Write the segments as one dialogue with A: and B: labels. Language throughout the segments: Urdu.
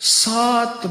A: 7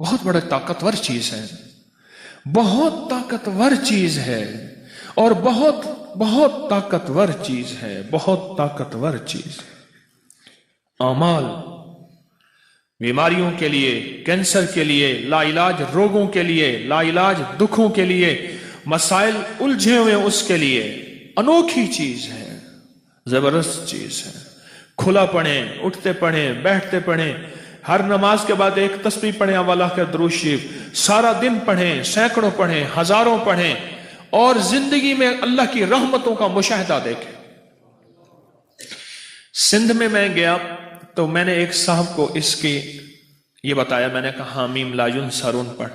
A: بہت بڑا طاقتور چیز ہے، بہت طاقتور چیز ہے، اور بہت بہت طاقتور چیز ہے، بہت طاقتور چیز ہے۔ اعمال بیماریوں کے لیے، کینسر کے لیے، لا علاج روگوں کے لیے، لا علاج دکھوں کے لیے، مسائل الجھے ہوئے اس کے لیے انوکھی چیز ہے، زبردست چیز ہے۔ کھلا پڑھیں، اٹھتے پڑھیں، بیٹھتے پڑھیں، ہر نماز کے بعد ایک تسبیح پڑھیں، اواللہ کے درود شریف، سارا دن پڑھیں، سینکڑوں پڑھیں، ہزاروں پڑھیں، اور زندگی میں اللہ کی رحمتوں کا مشاہدہ دیکھیں۔ سندھ میں گیا تو میں نے ایک صاحب کو اس کی یہ بتایا، میں نے کہا حامیم لا ینصرون پڑھ،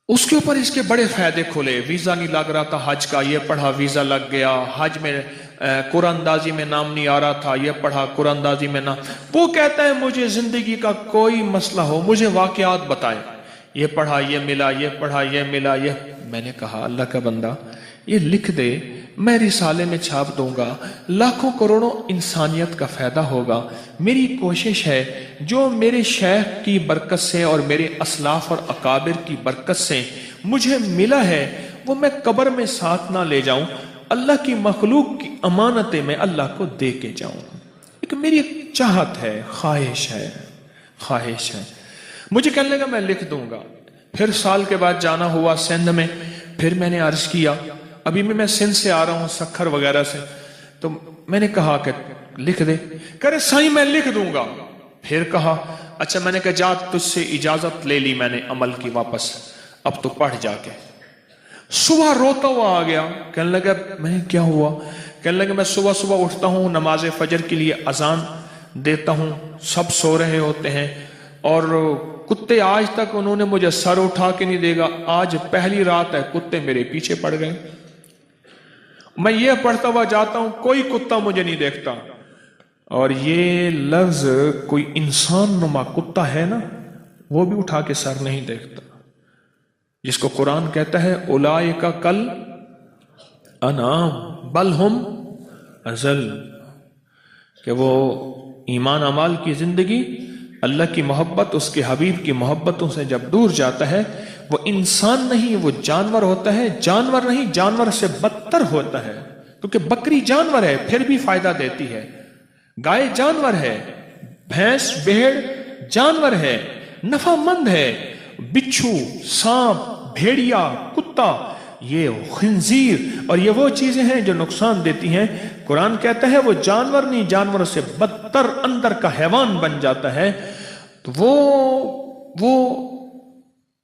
A: اس کے اوپر اس کے بڑے فائدے کھلے۔ ویزا نہیں لگ رہا تھا حج کا، یہ پڑھا ویزا لگ گیا۔ حج میں قرآن اندازی میں نام نہیں آ رہا تھا، یہ پڑھا قرآن اندازی میں نام۔ وہ کہتا ہے مجھے زندگی کا کوئی مسئلہ ہو مجھے واقعات بتائے، یہ پڑھا یہ ملا، یہ پڑھا یہ ملا، یہ۔ میں نے کہا اللہ کا بندہ یہ لکھ دے، میں رسالے میں چھاپ دوں گا، لاکھوں کروڑوں انسانیت کا فائدہ ہوگا۔ میری کوشش ہے جو میرے شیخ کی برکت سے اور میرے اسلاف اور اکابر کی برکت سے مجھے ملا ہے وہ میں قبر میں ساتھ نہ لے جاؤں، اللہ کی مخلوق کی امانتیں میں اللہ کو دے کے جاؤں۔ ایک میری چاہت ہے، خواہش ہے۔ مجھے کہنے لگا میں لکھ دوں گا۔ پھر سال کے بعد جانا ہوا سندھ میں، پھر میں نے عرض کیا، ابھی میں سندھ سے آ رہا ہوں سکھر وغیرہ سے، تو میں نے کہا کہ لکھ دے، کہہ رہے سائیں میں لکھ دوں گا۔ پھر کہا اچھا، میں نے کہا جا تجھ سے اجازت لے لی میں نے عمل کی واپس، اب تو پڑھ جا کے۔ صبح روتا ہوا آ گیا، کہنے لگا میں کیا ہوا؟ کہنے لگا میں صبح اٹھتا ہوں، نماز فجر کے لیے اذان دیتا ہوں، سب سو رہے ہوتے ہیں، اور کتے آج تک انہوں نے مجھے سر اٹھا کے نہیں دیکھا، آج پہلی رات ہے کتے میرے پیچھے پڑ گئے۔ میں یہ پڑھتا ہوا جاتا ہوں، کوئی کتا مجھے نہیں دیکھتا، اور یہ لفظ کوئی انسان نما کتا ہے نا، وہ بھی اٹھا کے سر نہیں دیکھتا، جس کو قرآن کہتا ہے اولئک کل انعام بل ہم اضل، کہ وہ ایمان اعمال کی زندگی، اللہ کی محبت، اس کے حبیب کی محبتوں سے جب دور جاتا ہے وہ انسان نہیں، وہ جانور ہوتا ہے۔ جانور نہیں، جانور سے بدتر ہوتا ہے، کیونکہ بکری جانور ہے پھر بھی فائدہ دیتی ہے، گائے جانور ہے، بھینس بھیڑ جانور ہے، نفع مند ہے، بچھو سانپ بھیڑیا کتا یہ خنزیر اور یہ وہ چیزیں ہیں جو نقصان دیتی ہیں۔ قرآن کہتا ہے وہ جانور نہیں، جانوروں سے بدتر اندر کا حیوان بن جاتا ہے۔ تو وہ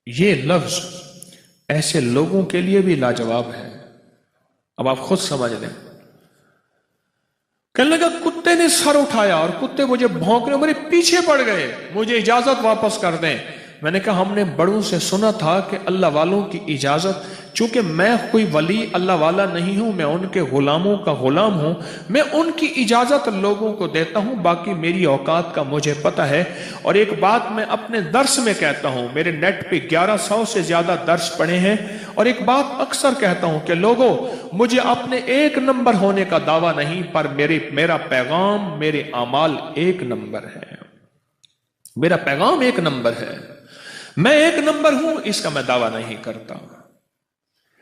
A: یہ لفظ ایسے لوگوں کے لیے بھی لاجواب ہے۔ اب آپ خود سمجھ لیں۔ کہنے لگا کتے نے سر اٹھایا اور کتے مجھے بھونکنے میرے پیچھے پڑ گئے، مجھے اجازت واپس کر دیں۔ میں نے کہا ہم نے بڑوں سے سنا تھا کہ اللہ والوں کی اجازت، چونکہ میں کوئی ولی اللہ والا نہیں ہوں، میں ان کے غلاموں کا غلام ہوں، میں ان کی اجازت لوگوں کو دیتا ہوں، باقی میری اوقات کا مجھے پتہ ہے۔ اور ایک بات میں اپنے درس میں کہتا ہوں، میرے نیٹ پہ 1100 سے زیادہ درس پڑھے ہیں، اور ایک بات اکثر کہتا ہوں کہ لوگوں مجھے اپنے ایک نمبر ہونے کا دعویٰ نہیں، پر میرا پیغام، میرے اعمال ایک نمبر ہے، میرا پیغام ایک نمبر ہے، میں ایک نمبر ہوں، اس کا میں دعویٰ نہیں کرتا۔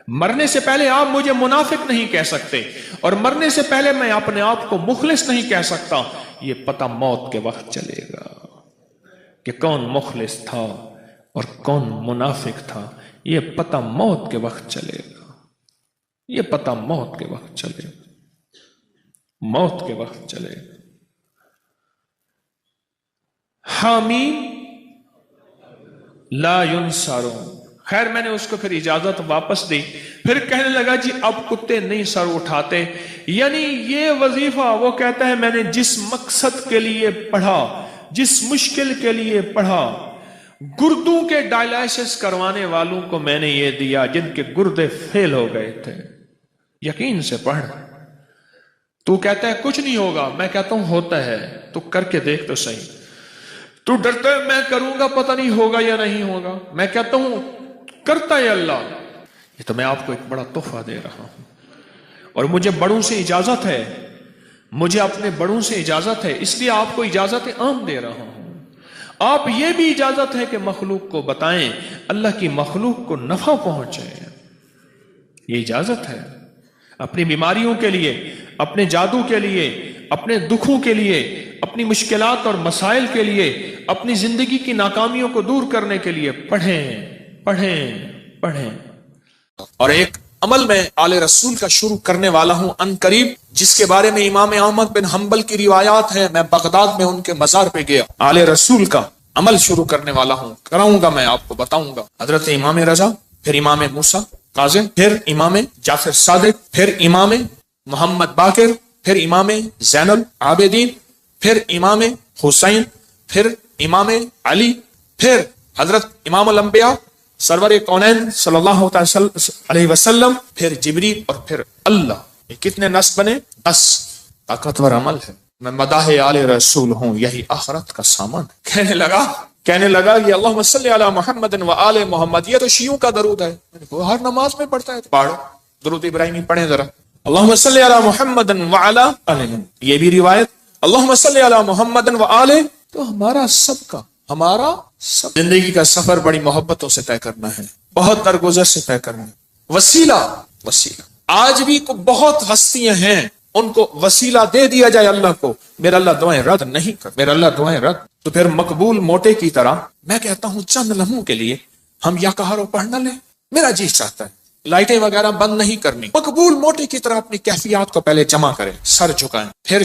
A: مرنے سے پہلے آپ مجھے منافق نہیں کہہ سکتے، اور مرنے سے پہلے میں اپنے آپ کو مخلص نہیں کہہ سکتا۔ یہ پتہ موت کے وقت چلے گا کہ کون مخلص تھا اور کون منافق تھا، یہ پتہ موت کے وقت چلے گا، یہ پتہ موت کے وقت چلے گا، موت کے وقت چلے گا۔ حامیم لا ینصرون۔ خیر میں نے اس کو پھر اجازت واپس دی، پھر کہنے لگا جی اب کتے نہیں سر اٹھاتے، یعنی یہ وظیفہ وہ کہتا ہے میں نے جس مقصد کے لیے پڑھا، جس مشکل کے لیے پڑھا، گردوں کے ڈائلائسس کروانے والوں کو میں نے یہ دیا جن کے گردے فیل ہو گئے تھے۔ یقین سے پڑھ۔ تو کہتا ہے کچھ نہیں ہوگا، میں کہتا ہوں ہوتا ہے، تو کر کے دیکھ تو صحیح۔ تو ڈرتا ہے میں کروں گا پتہ نہیں ہوگا یا نہیں ہوگا، میں کہتا ہوں کرتا ہے اللہ۔ یہ تو میں آپ کو ایک بڑا تحفہ دے رہا ہوں، اور مجھے بڑوں سے اجازت ہے، مجھے اپنے بڑوں سے اجازت ہے، اس لیے آپ کو اجازت عام دے رہا ہوں۔ آپ یہ بھی اجازت ہے کہ مخلوق کو بتائیں، اللہ کی مخلوق کو نفع پہنچے، یہ اجازت ہے۔ اپنی بیماریوں کے لیے، اپنے جادو کے لیے، اپنے دکھوں کے لیے، اپنی مشکلات اور مسائل کے لیے، اپنی زندگی کی ناکامیوں کو دور کرنے کے لیے پڑھیں پڑھیں پڑھیں۔
B: اور ایک عمل میں آل رسول کا شروع کرنے والا ہوں ان قریب، جس کے بارے میں امام احمد بن حنبل کی روایات ہیں۔ میں بغداد میں ان کے مزار پہ گیا، آل رسول کا عمل شروع کرنے والا ہوں، کراؤں گا، میں آپ کو بتاؤں گا۔ حضرت امام رضا، پھر امام موسیٰ کاظم، پھر امام جعفر صادق، پھر امام محمد باقر، پھر امام زین العابدین، پھر امام حسین، پھر امام علی، پھر حضرت امام الانبیاء سرور کونین صلی اللہ علیہ وسلم، پھر جبریل، اور پھر اللہ۔ یہ کتنے نس بنے؟ 10۔ طاقتور عمل ہے۔ میں مداح آل رسول ہوں، یہی آخرت کا سامان ہے۔ کہنے لگا یہ اللہم صلی علی محمد و آل محمد، یہ تو شیعوں کا درود ہے۔ وہ ہر نماز میں پڑھتا ہے، پڑھو درود ابراہیمی پڑھیں ذرا۔ اللہم صلی علی محمد و علی آل، یہ بھی روایت اللہم صلی علی محمد و آل۔ تو ہمارا سب زندگی کا سفر بڑی محبتوں سے طے کرنا ہے، بہت درگزر سے طے کرنا ہے۔ وسیلہ آج بھی کو بہت ہستیاں ہیں، ان کو وسیلہ دے دیا جائے اللہ کو، میرا اللہ دعائیں رد نہیں کر، میرا اللہ دعائیں رد۔ تو پھر مقبول موٹے کی طرح میں کہتا ہوں چند لمحوں کے لیے ہم یا کہارو پڑھ نہ لیں، میرا جی چاہتا ہے لائٹیں وغیرہ بند نہیں کرنی، مقبول موٹے کی طرح اپنی کیفیات کو پہلے جمع کریں، سر جھکائیں، پھر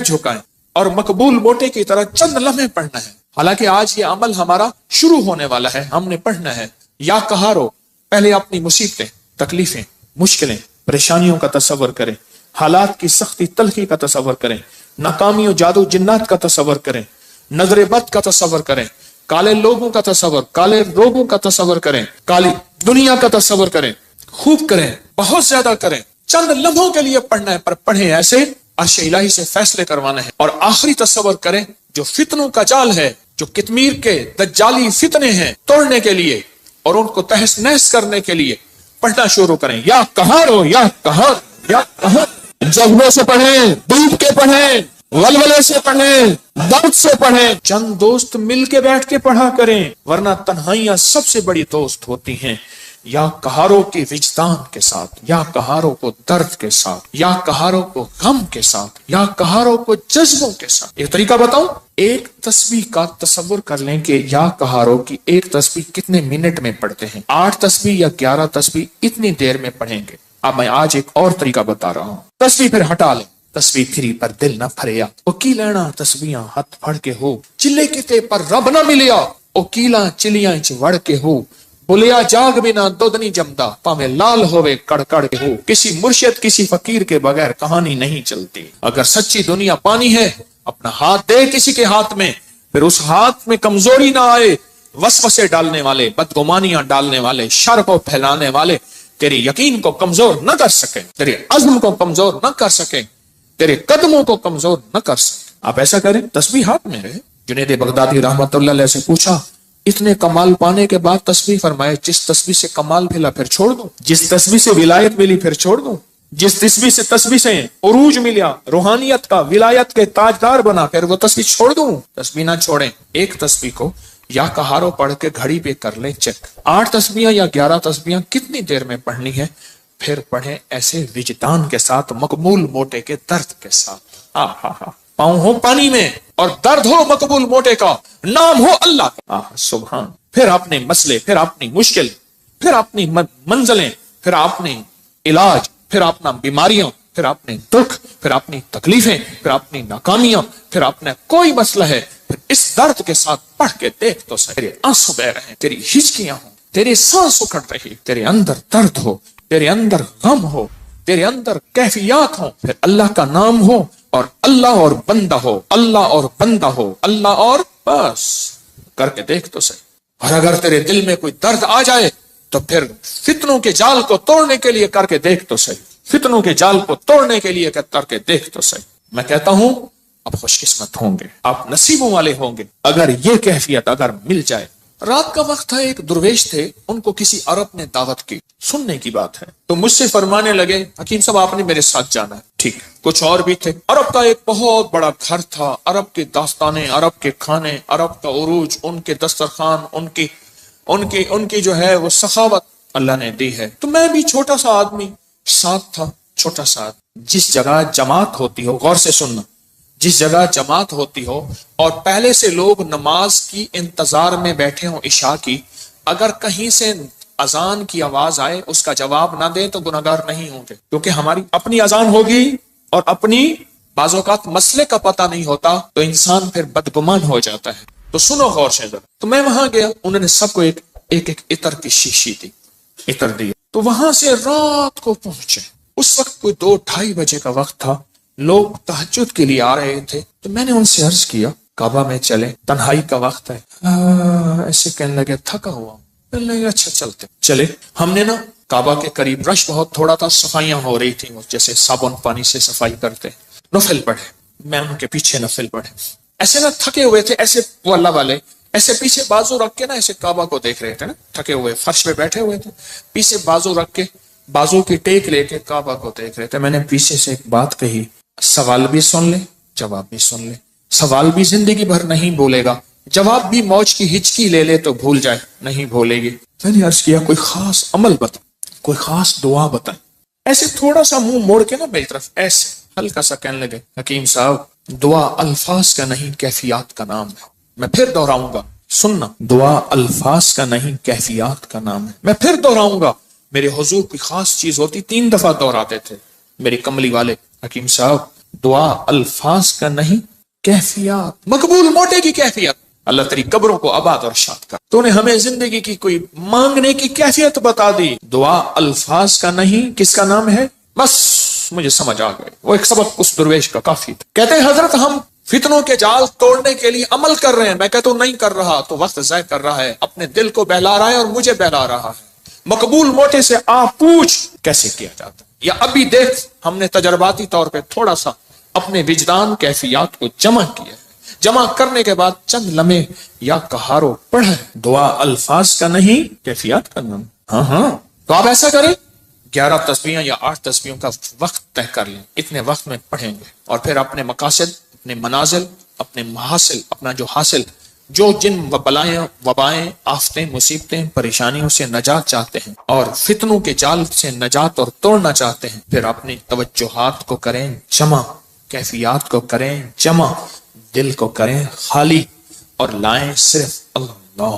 B: جھکائیں، اور مقبول موٹے کی طرح چند لمحے پڑھنا ہے۔ حالانکہ آج یہ عمل ہمارا شروع ہونے والا ہے، ہم نے پڑھنا ہے یا کہارو۔ پہلے اپنی مصیبتیں، تکلیفیں، مشکلیں، پریشانیوں کا تصور کریں، حالات کی سختی تلخی کا تصور کریں، ناکامی و جادو جنات کا تصور کریں، نظر بد کا تصور کریں، کالے لوگوں کا تصور، کالے روگوں کا تصور کریں، کالی دنیا کا تصور کریں، خوب کریں، بہت زیادہ کریں۔ چند لمحوں کے لیے پڑھنا ہے، پر پڑھیں ایسے عرش الہی سے فیصلے کروانے ہیں۔ اور آخری تصور کریں، جو فتنوں کا جال ہے، جو کتمیر کے دجالی فتنے ہیں، توڑنے کے لیے اور ان کو تہس نہس کرنے کے لیے پڑھنا شروع کریں۔ یا کہارو، یا کہار، یا کہار۔ جذبے سے پڑھیں، ڈوب کے پڑھیں، ولولے سے پڑھیں، درد سے پڑھیں۔ چند دوست مل کے بیٹھ کے پڑھا کریں، ورنہ تنہائیاں سب سے بڑی دوست ہوتی ہیں۔ یا کہاروں کی وجدان کے ساتھ، یا کہاروں کو درد کے ساتھ، یا کہاروں کو غم کے ساتھ، یا کہاروں کو جذبوں کے ساتھ۔ ایک طریقہ بتاؤں، ایک تسبیح کا تصور کر لیں کہ یا کہاروں کی ایک تسبیح کتنے منٹ میں پڑھتے ہیں۔ 8 تسبیح یا 11 تسبیح اتنی دیر میں پڑھیں گے۔ اب میں آج ایک اور طریقہ بتا رہا ہوں۔ تسبیح پھر ہٹا لیں، تسبیح پھری پر دل نہ پھریا، او کی لینا تسبیحاں ہاتھ پھڑ کے ہو، چلے کتے پر رب نہ ملیا، او کیلاں چلیاں چ وڑ کے ہو، بولیا جاگ بنا دودھ نہیں جمدا، پاویں لال ہوئے کڑ کڑ کے ہو۔ کسی مرشد، کسی فقیر کے بغیر کہانی نہیں چلتی۔ اگر سچی دنیا پانی ہے، اپنا ہاتھ دے کسی کے ہاتھ میں، پھر اس ہاتھ میں کمزوری نہ آئے۔ وسوسے ڈالنے والے، بدگمانیاں ڈالنے والے، شر کو پھیلانے والے تیرے یقین کو کمزور نہ کر سکیں، تیرے عزم کو کمزور نہ کر سکیں، تیرے قدموں کو کمزور نہ کر سکیں۔ آپ ایسا کریں، تسبیح ہاتھ میں رہے۔ جنید بغدادی رحمت اللہ علیہ سے پوچھا، اتنے کمال پانے کے بعد تسبیح، فرمائے جس تسبیح سے کمال ملا پھر چھوڑ دوں، جس تسبیح سے ولایت ملی پھر چھوڑ دوں، جس تسبیح سے عروج ملا، روحانیت کا، ولایت کے تاجدار بنا، پھر وہ تسبیح چھوڑ دوں۔ تسبیح نہ چھوڑیں۔ ایک تسبیح کو یا کہارو پڑھ کے گھڑی پہ کر لیں چیک، 8 تسبیحاں یا 11 تسبیحاں کتنی دیر میں پڑھنی ہے، پھر پڑھیں ایسے وجدان کے ساتھ، مقبول موٹے کے درد کے ساتھ۔ پاؤں ہو پانی میں اور درد ہو مقبول موٹے کا، نام ہو اللہ کا، سبحان۔ پھر اپنے مسئلے، پھر اپنی مشکل، پھر اپنی منزلیں، پھر اپنے علاج، پھر اپنا بیماریاں، پھر اپنے دکھ، پھر اپنی تکلیفیں، پھر اپنی ناکامیاں، پھر اپنا کوئی مسئلہ ہے، پھر اس درد کے ساتھ پڑھ کے دیکھ تو صحیح، تیرے آنسو بہ رہے ہیں، تیری ہچکیاں ہوں، تیرے سانس اکھڑ رہی، تیرے اندر درد ہو، تیرے اندر غم ہو، تیرے اندر کیفیات ہوں، پھر اللہ کا نام ہو اور اللہ اور بندہ ہو، اللہ اور بندہ ہو، اللہ اور بس، کر کے دیکھ تو صحیح۔ اور اگر تیرے دل میں کوئی درد آ جائے تو پھر فتنوں کے جال کو توڑنے کے لیے کر کے دیکھ تو صحیح، فتنوں کے جال کو توڑنے کے لیے کر کے دیکھ تو صحیح۔ میں کہتا ہوں آپ خوش قسمت ہوں گے، آپ نصیبوں والے ہوں گے اگر یہ کیفیت اگر مل جائے رات کا وقت تھا، ایک درویش تھے، ان کو کسی عرب نے دعوت کی، سننے کی بات ہے، تو مجھ سے فرمانے لگے حکیم صاحب آپ نے میرے ساتھ جانا ہے۔ ٹھیک، کچھ اور بھی تھے۔ عرب کا ایک بہت بڑا گھر تھا، عرب کے داستانے، عرب کے کھانے، عرب کا عروج، ان کے دسترخوان، ان کی جو ہے وہ سخاوت اللہ نے دی ہے۔ تو میں بھی چھوٹا سا آدمی ساتھ تھا، چھوٹا سا آدمی۔ جس جگہ جماعت ہوتی ہو، غور سے سننا، جس جگہ جماعت ہوتی ہو اور پہلے سے لوگ نماز کی انتظار میں بیٹھے ہوں عشاء کی، اگر کہیں سے اذان کی آواز آئے اس کا جواب نہ دیں تو گناہگار نہیں ہوں گے، کیونکہ ہماری اپنی اذان ہوگی اور اپنی بعض اوقات مسئلے کا پتہ نہیں ہوتا تو انسان پھر بدگمان ہو جاتا ہے۔ تو سنو غور سے ذرا۔ تو میں وہاں گیا، انہوں نے سب کو ایک عطر کی شیشی دی، عطر دی۔ تو وہاں سے رات کو پہنچے، اس وقت کوئی 2-2:30 بجے کا وقت تھا، لوگ تہجد کے لیے آ رہے تھے۔ تو میں نے ان سے عرض کیا کعبہ میں چلیں، تنہائی کا وقت ہے۔ ایسے کہنے لگے تھکا ہوا ہوں۔ کہنے لگے اچھا چلتے چلے۔ ہم نے نا کعبہ کے قریب رش بہت تھوڑا تھا، صفائیاں ہو رہی تھیں، جیسے صابن پانی سے صفائی کرتے، نفل پڑھے، میں ان کے پیچھے نفل پڑھے۔ ایسے نہ تھکے ہوئے تھے، ایسے وہ اللہ والے ایسے پیچھے بازو رکھ کے نا ایسے کعبہ کو دیکھ رہے تھے نا، تھکے ہوئے فرش پہ بیٹھے ہوئے تھے، پیچھے بازو رکھ کے، بازو کی ٹیک لے کے کعبہ کو دیکھ رہے تھے۔ میں نے پیچھے سے ایک بات کہی، سوال بھی سن لے، جواب بھی سن لے۔ سوال بھی زندگی بھر نہیں بولے گا، جواب بھی موج کی ہچکی لے لے تو بھول جائے، نہیں بھولے گی۔ میں نے عرض کیا کوئی خاص عمل بتا، کوئی خاص دعا بتا۔ ایسے تھوڑا سا منہ موڑ کے نا میری طرف ایسے ہلکا سا کہنے لگے حکیم صاحب دعا الفاظ کا نہیں کیفیات کا نام ہے۔ میں پھر دہراؤں گا، سننا، دعا الفاظ کا نہیں کیفیات کا نام ہے۔ میں پھر دہراؤں گا، میرے حضور کی خاص چیز ہوتی 3 دفعہ دہراتے تھے میری کملی والے، حکیم صاحب دعا الفاظ کا نہیں کیفیات، مقبول موٹے کی کیفیت۔ اللہ تیری قبروں کو آباد اور شاد کر۔ تو نے ہمیں زندگی کی کوئی مانگنے کی کیفیت بتا دی، دعا الفاظ کا نہیں کس کا نام ہے؟ بس مجھے سمجھ آ گئی، وہ ایک سبق اس درویش کا کافی تھا۔ کہتے ہیں حضرت ہم فتنوں کے جال توڑنے کے لیے عمل کر رہے ہیں۔ میں کہتا ہوں نہیں کر رہا تو وقت ضائع کر رہا ہے، اپنے دل کو بہلا رہا ہے اور مجھے بہلا رہا ہے۔ مقبول موٹے سے آپ پوچھ کیسے کیا جاتا ہے، یا ابھی دیکھ ہم نے تجرباتی طور پہ تھوڑا سا اپنے وجدان کیفیات کو جمع کیا ہے، جمع کرنے کے بعد چند لمحے یا کہارو پڑھے، دعا الفاظ کا نہیں کیفیات کا نام۔ ہاں تو آپ ایسا کریں، 11 تسبیحیں یا 8 تسبیحوں کا وقت طے کر لیں، اتنے وقت میں پڑھیں گے، اور پھر اپنے مقاصد، اپنے منازل، اپنے محاصل، اپنا جو حاصل، جو جن بلائیں، وبائیں، آفتیں، مصیبتیں، پریشانیوں سے نجات چاہتے ہیں اور فتنوں کے جال سے نجات اور توڑنا چاہتے ہیں، پھر اپنی توجہات کو کریں جمع، کیفیات کو کریں جمع، دل کو کریں خالی اور لائیں صرف اللہ،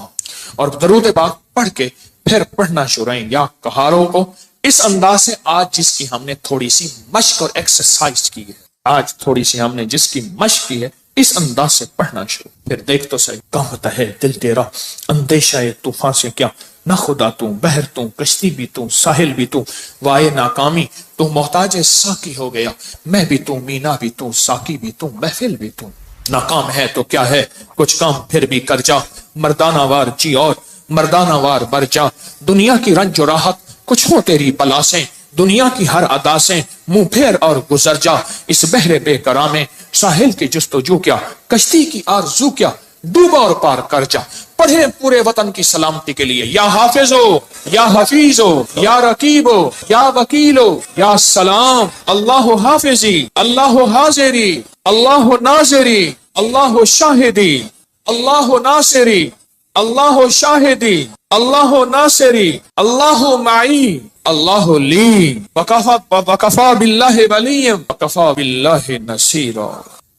B: اور درود پاک پڑھ کے پھر پڑھنا شروع کریں یا کہاروں کو اس انداز سے، آج جس کی ہم نے تھوڑی سی مشق اور ایکسرسائز کی ہے، آج تھوڑی سی ہم نے جس کی مشق کی ہے، اس انداز سے پڑھنا شروع۔ پھر دیکھ تو صحیح، کانپتا ہے دل تیرا اندیشہ طوفان سے کیا، نہ خدا تو بحر تو کشتی بھی تو ساحل بھی تو، وائے ناکامی تو محتاج ساقی ہو گیا، میں بھی تو مینا بھی تو ساقی بھی تو محفل بھی تو، ناکام ہے تو کیا ہے کچھ کام پھر بھی کر جا، مردانہ وار جی اور مردانہ وار بر جا، دنیا کی رنج و راحت کچھ ہو تیری پلا سے، دنیا کی ہر ادا سے منہ پھیر اور گزر جا، اس بحر بے قرار میں ساحل کی جستجو کیا، کشتی کی آرزو کیا، ڈوبا اور پار کر جا، پڑھے پورے وطن کی سلامتی کے لیے، یا حافظو یا حفیظو یا رقیبو یا وکیلو یا سلام، اللہ حافظی اللہ حاضری اللہ ناظری اللہ شاہدی اللہ ناصری اللہ شاہدی اللہ ناصری اللہ معی اللہ لی وکفا باللہ ولی وکفا باللہ نصیرا۔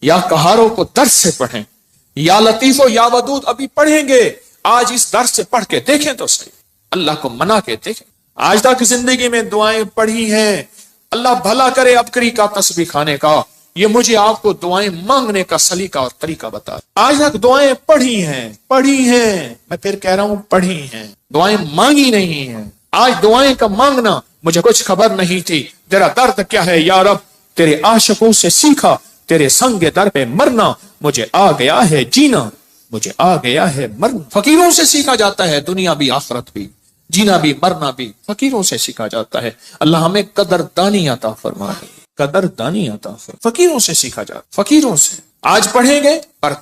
B: یا کہاروں کو درس سے پڑھیں، یا لطیف و یا ودود ابھی پڑھیں گے، آج اس درس سے پڑھ کے دیکھیں تو صحیح، اللہ کو منا کے دیکھیں۔ آج تک زندگی میں دعائیں پڑھی ہیں، اللہ بھلا کرے ابکری کا تسبیح کھانے کا، یہ مجھے آپ کو دعائیں مانگنے کا سلیقہ اور طریقہ بتا۔ آج تک دعائیں پڑھی ہیں، میں پھر کہہ رہا ہوں پڑھی ہیں، دعائیں مانگی نہیں ہیں۔ آج دعائیں کا مانگنا، مجھے کچھ خبر نہیں تھی، تیرا درد کیا ہے یا رب، تیرے عاشقوں سے سیکھا، تیرے سنگ در پہ مرنا، مجھے آ گیا ہے جینا، مجھے آ گیا ہے مرنا۔ فقیروں سے سیکھا جاتا ہے دنیا بھی آخرت بھی، جینا بھی مرنا بھی فقیروں سے سیکھا جاتا ہے۔ اللہ ہمیں قدردانی عطا فرمائے، قدردانی عطا فرمائے۔ فقیروں سے سیکھا جاتا، فقیروں سے۔ آج پڑھیں گے پر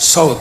B: 100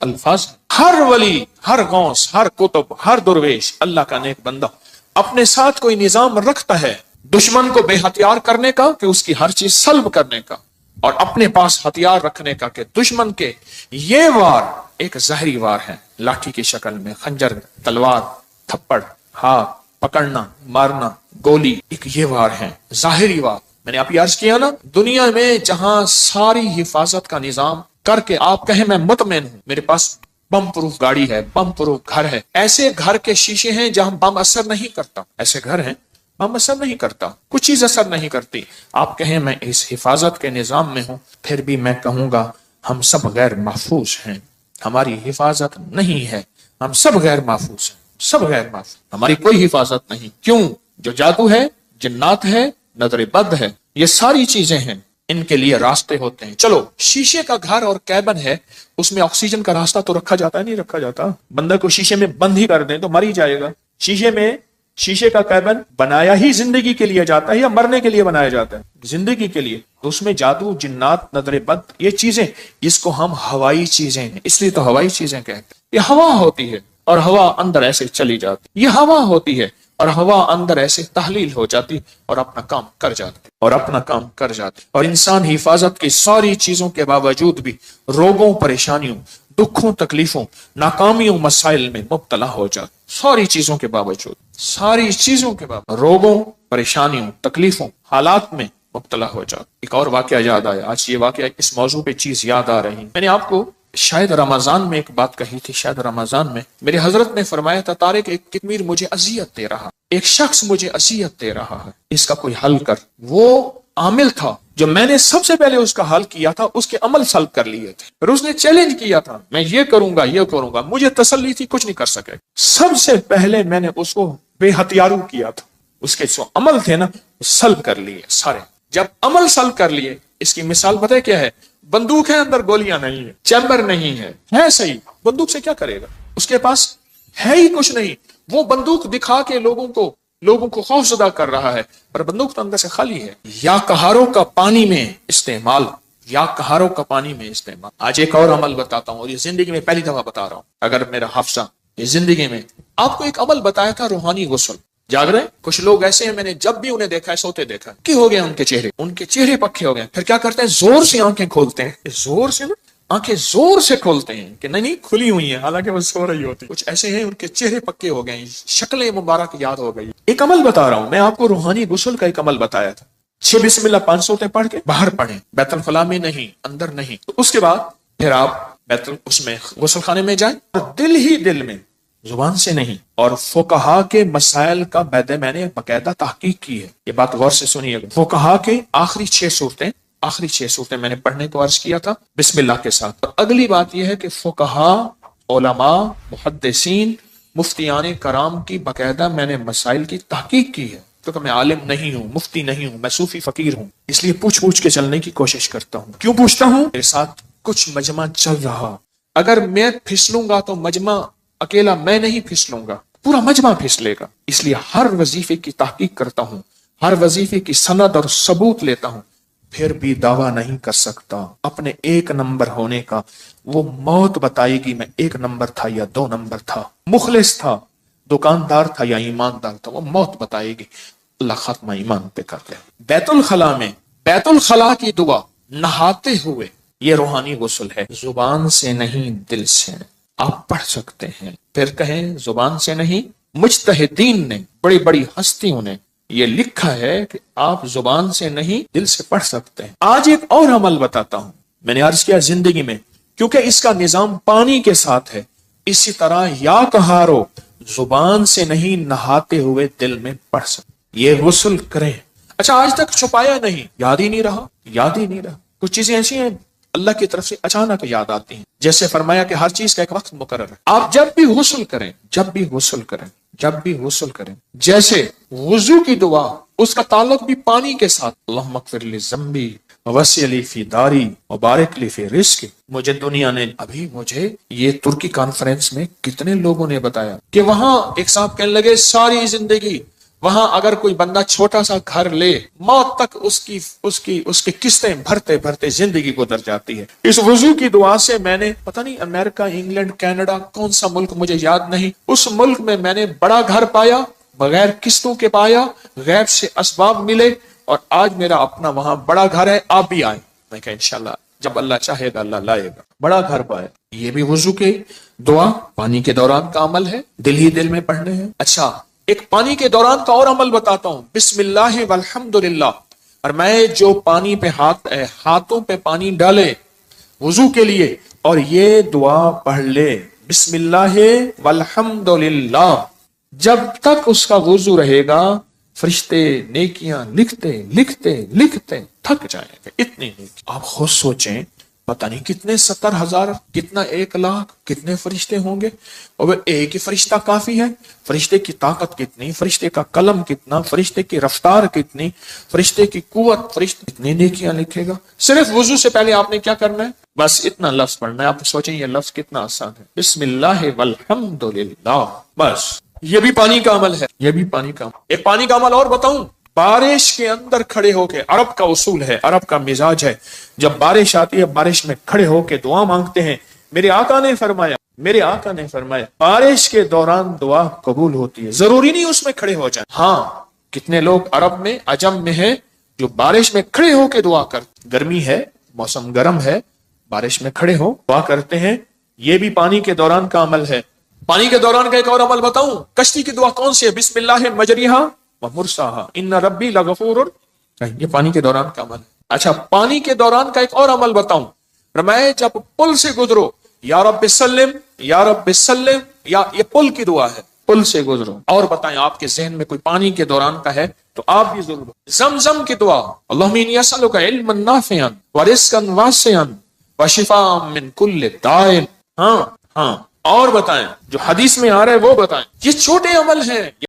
B: الفاظ. ہر ولی، ہر غوث، ہر کتب، ہر درویش، اللہ کا نیک بندہ اپنے ساتھ کوئی نظام رکھتا ہے دشمن کو بے ہتھیار کرنے کا کہ اس کی ہر چیز سلب کرنے کا، اور اپنے پاس ہتھیار رکھنے کا کہ دشمن کے یہ وار ایک زہری وار ہے، لاٹھی کی شکل میں، خنجر، تلوار، تھپڑ، ہاتھ پکڑنا، مارنا، گولی، ایک یہ وار ہے ظاہری وار. میں نے آپ یہ عرض کیا نا، دنیا میں جہاں ساری حفاظت کا نظام کر کے آپ کہیں میں مطمئن ہوں، میرے پاس بم پروف گاڑی ہے، بم پروف گھر ہے، ایسے گھر کے شیشے ہیں جہاں بم اثر نہیں کرتا، ایسے گھر ہیں بم اثر نہیں کرتا، کچھ چیز اثر نہیں کرتی. آپ کہیں میں اس حفاظت کے نظام میں ہوں، پھر بھی میں کہوں گا ہم سب غیر محفوظ ہیں، ہماری حفاظت نہیں ہے، ہم سب غیر محفوظ ہیں، سب غیر محفوظ، ہماری کوئی حفاظت نہیں. کیوں؟ جو جادو ہے، جنات ہے، نظر بد ہے، یہ ساری چیزیں ہیں، ان کے لیے راستے ہوتے ہیں. چلو شیشے کا گھر اور کیبن ہے، اس میں آکسیجن کا راستہ تو رکھا جاتا ہے؟ نہیں رکھا جاتا. بندہ کو شیشے میں بند ہی کر دیں تو مر ہی جائے گا. شیشے کا کیبن بنایا ہی زندگی کے لیے جاتا ہے یا مرنے کے لیے بنایا جاتا ہے؟ زندگی کے لیے. تو اس میں جادو، جنات، نظر بد، یہ چیزیں، اس کو ہم ہوائی چیزیں ہیں، اس لیے تو ہوائی چیزیں کہتے ہیں. یہ ہوا ہوتی ہے اور ہوا اندر ایسے چلی جاتی، یہ ہوا ہوتی ہے اور ہوا اندر ایسے تحلیل ہو جاتی اور اپنا کام کر جاتی. اور انسان حفاظت کی ساری چیزوں کے باوجود بھی روگوں، پریشانیوں، دکھوں، تکلیفوں، ناکامیوں، مسائل میں مبتلا ہو جاتا. ساری چیزوں کے باوجود، روگوں، پریشانیوں، تکلیفوں، حالات میں مبتلا ہو جاتا. ایک اور واقعہ یاد آیا، آج یہ واقعہ اس موضوع پہ چیز یاد آ رہی. میں نے آپ کو شاید رمضان میں ایک بات کہی تھی، شاید رمضان میں میرے حضرت نے فرمایا تھا، طارق ایک کتمیر مجھے اذیت دے رہا، ایک شخص مجھے اذیت دے رہا ہے، اس کا کوئی حل کر. وہ عامل تھا جو میں نے سب سے پہلے اس کا حل کیا تھا، اس کے عمل سلب کر لیے تھے، پھر اس نے چیلنج کیا تھا میں یہ کروں گا، مجھے تسلی تھی کچھ نہیں کر سکے. سب سے پہلے میں نے اس کو بے ہتھیارو کیا تھا، اس کے جو عمل تھے نا سلب کر لیے سارے. جب عمل سلب کر لیے، اس کی مثال پتہ ہے کیا ہے؟ بندوق ہے، اندر گولیاں نہیں ہے، چیمبر نہیں ہے صحیح، بندوق سے کیا کرے گا؟ اس کے پاس ہے ہی کچھ نہیں. وہ بندوق دکھا کے لوگوں کو خوف زدہ کر رہا ہے، پر بندوق تو اندر سے خالی ہے. یا کہاروں کا پانی میں استعمال. آج ایک اور عمل بتاتا ہوں، اور یہ زندگی میں پہلی دفعہ بتا رہا ہوں، اگر میرا حافظہ یہ زندگی میں آپ کو ایک عمل بتایا تھا، روحانی غسل. جاگ رہے کچھ لوگ ایسے ہیں، میں نے جب بھی انہیں دیکھا ہے سوتے دیکھا کہ ہو گیا ان کے چہرے پکے ہو گئے. پھر کیا کرتے ہیں؟ زور سے آنکھیں کھولتے ہیں، آنکھیں زور سے کھولتے ہیں کہ نہیں کھلی ہوئی ہیں، حالانکہ وہ سو رہی ہوتی. کچھ ایسے ہیں ان کے چہرے پکے ہو گئے، شکلیں مبارک یاد ہو گئی. ایک عمل بتا رہا ہوں میں آپ کو، روحانی غسل کا ایک عمل بتایا تھا. 6 بسم اللہ 5 سوتے پڑھ کے باہر پڑھیں، بیت الخلاء میں نہیں، اندر نہیں. تو اس کے بعد پھر آپ اس میں غسل خانے میں جائیں، اور دل ہی دل میں، زبان سے نہیں. اور فقہا کے مسائل کا میں نے باقاعدہ تحقیق کی ہے، یہ بات غور سے سنیے گا. فقہا کے آخری 6 صورتیں میں نے پڑھنے کو عرض کیا تھا بسم اللہ کے ساتھ. اور اگلی بات یہ ہے کہ فقہا، علماء، محدثین، مفتیان کرام کی باقاعدہ میں نے مسائل کی تحقیق کی ہے، کیونکہ میں عالم نہیں ہوں، مفتی نہیں ہوں، میں صوفی فقیر ہوں، اس لیے پوچھ کے چلنے کی کوشش کرتا ہوں. کیوں پوچھتا ہوں؟ میرے ساتھ کچھ مجمع چل رہا، اگر میں پھسلوں گا تو مجمع اکیلا میں نہیں پھسلوں گا، پورا مجمع پھسلے گا. اس لیے ہر وظیفے کی تحقیق کرتا ہوں، ہر وظیفے کی سند اور ثبوت لیتا ہوں، پھر بھی دعویٰ نہیں کر سکتا اپنے 1 نمبر ہونے کا. وہ موت بتائے گی میں 1 نمبر تھا یا 2 نمبر تھا، مخلص تھا، دکاندار تھا یا ایماندار تھا، وہ موت بتائے گی. اللہ خاتمہ ایمان پہ کر لے. بیت الخلاء کی دعا نہاتے ہوئے، یہ روحانی غسل ہے، زبان سے نہیں دل سے. آپ پڑھ سکتے ہیں، پھر کہیں زبان سے نہیں. مجتہدین نے، بڑی بڑی ہستیوں نے یہ لکھا ہے کہ آپ زبان سے نہیں دل سے پڑھ سکتے ہیں. آج ایک اور عمل بتاتا ہوں، میں نے عرض کیا زندگی میں، کیونکہ اس کا نظام پانی کے ساتھ ہے، اسی طرح یا کہارو، زبان سے نہیں نہاتے ہوئے دل میں پڑھ سکتے. یہ غسل کریں. اچھا آج تک چھپایا نہیں، یاد ہی نہیں رہا. کچھ چیزیں ایسی ہیں اللہ کی طرف سے اچانک یاد آتی ہیں، جیسے فرمایا کہ ہر چیز کا ایک وقت مقرر ہے. آپ جب بھی غسل کریں، جیسے وضو کی دعا، اس کا تعلق بھی پانی کے ساتھ. اللہم اغفر لی ذنبی ووسع لی فی داری وبارک لی فی رزقی. مجھے دنیا نے مجھے یہ ترکی کانفرنس میں کتنے لوگوں نے بتایا کہ وہاں ایک صاحب کہنے لگے ساری زندگی وہاں اگر کوئی بندہ چھوٹا سا گھر لے، موت تک اس کی قسطیں بھرتے بھرتے زندگی گزر جاتی ہے۔ اس وضو کی دعا سے میں نے پتہ نہیں امریکہ، انگلینڈ، کینیڈا، کون سا ملک مجھے یاد نہیں، اس ملک میں نے بڑا گھر پایا، بغیر قسطوں کے پایا، غیب سے اسباب ملے، اور آج میرا اپنا وہاں بڑا گھر ہے۔ آپ بھی آئیں، میں کہا انشاءاللہ جب اللہ چاہے گا اللہ لائے گا، بڑا گھر پائے۔ یہ بھی وضو کے دعا پانی کے دوران کا عمل ہے، دل ہی دل میں پڑھنے ہیں۔ اچھا، ایک پانی کے دوران کا اور عمل بتاتا ہوں، بسم اللہ والحمدللہ۔ اور میں جو پانی پہ ہاتھوں پہ پانی ڈالے وضو کے لیے اور یہ دعا پڑھ لے، بسم اللہ والحمدللہ، جب تک اس کا وضو رہے گا فرشتے نیکیاں لکھتے لکھتے لکھتے تھک جائیں گے، اتنی نیکی۔ آپ خود سوچیں، پتہ نہیں کتنے 70,000، کتنا 1,00,000، کتنے فرشتے ہوں گے، اور ایک ہی فرشتہ کافی ہے؟ فرشتے کی طاقت کتنی، فرشتے کا قلم کتنا، فرشتے کی رفتار کتنی، فرشتے کی قوت، فرشتے کتنی نیکیاں لکھے گا۔ صرف وضو سے پہلے آپ نے کیا کرنا ہے؟ بس اتنا لفظ پڑھنا ہے۔ آپ سوچیں یہ لفظ کتنا آسان ہے، بسم اللہ والحمدللہ، بس۔ یہ بھی پانی کا عمل ہے، یہ بھی پانی کا عمل۔ ایک پانی کا عمل اور بتاؤں، بارش کے اندر کھڑے ہو کے، عرب کا اصول ہے، عرب کا مزاج ہے، جب بارش آتی ہے بارش میں کھڑے ہو کے دعا مانگتے ہیں۔ میرے آقا نے فرمایا بارش کے دوران دعا قبول ہوتی ہے، ضروری نہیں اس میں کھڑے ہو جائیں۔ ہاں، کتنے لوگ عرب میں، عجم میں ہیں جو بارش میں کھڑے ہو کے دعا کرتے، گرمی ہے، موسم گرم ہے، بارش میں کھڑے ہو دعا کرتے ہیں۔ یہ بھی پانی کے دوران کا عمل ہے۔ پانی کے دوران کا ایک اور عمل بتاؤں، کشتی کی دعا کون سی ہے؟ بسم اللہ مجریہا ومرساہا ان ربی لغفور، یہ پانی کے دوران کا عمل ہے۔ اچھا، پانی کے دوران کا ایک اور عمل بتاؤں، فرمائے جب پل سے گزرو، یا رب سلم یا رب سلم، یا یہ پل کی دعا ہے، پل سے گزرو۔ اور بتائیں آپ کے ذہن میں کوئی پانی کے دوران کا ہے تو آپ بھی ضرور۔ زمزم کی دعا، اللہم انی اسألک علما نافعا ورزقا واسعا وشفاء من کل داء۔ ہاں، اور بتائیں جو حدیث میں آ رہا ہے وہ بتائیں۔ یہ چھوٹے عمل ہیں۔